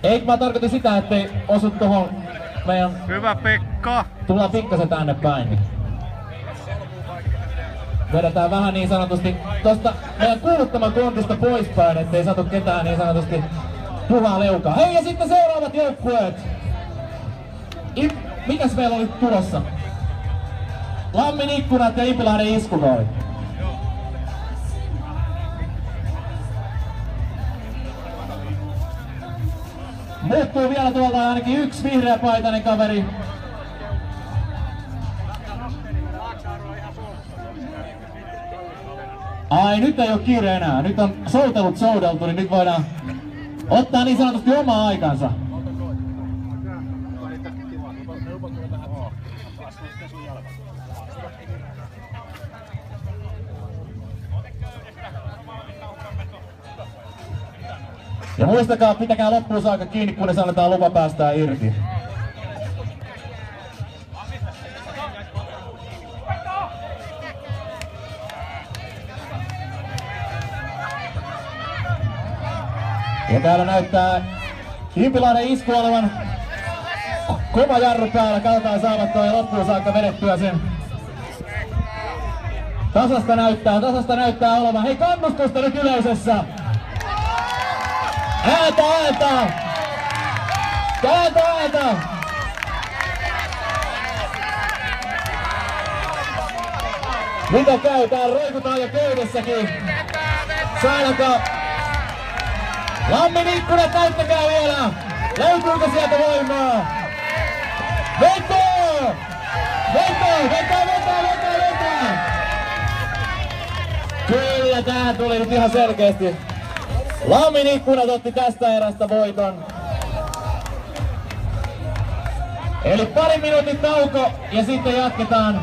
Eikö mä tarkoitin sitä, ettei osu tohon meidän... Hyvä Pekka! Tullaan pikkasen tänne päin. Niin. Vedetään vähän niin sanotusti tosta meidän kuuluttaman kontista poispäin, ettei satu ketään niin sanotusti puhaa leukaa. Hei, ja sitten seuraavat joukkueet. Mikäs meillä oli tulossa? Lammin ikkunat ja Impiläinen iskukooli. Muuttuu vielä tuolta ainakin yksi vihreäpaitainen kaveri. Ai, nyt ei oo kiire enää. Nyt on soutelut soudeltu, niin nyt voidaan ottaa niin sanotusti omaa aikansa. Ja muistakaa, pitäkää loppuun saakka kiinni, kunnes annetaan lupa päästää irti. Ja täällä näyttää Impiläinen isku olevan kova jarru päällä. Katsotaan saavat toi loppuun saakka vedettyä sen. Tasasta näyttää olevan. Hei, kannustusta nyt yleisössä! Ääntä! Mitä käy? Täällä roikutaan jo köydessäkin. Saadaanko? Lammin ikkunat, näyttäkää vielä! Löytyykö sieltä voimaa? Veto! Kyllä, tää tuli nyt ihan selkeästi. Lammin ikkunat otti tästä erästä voiton. Eli pari minuutin tauko ja sitten jatketaan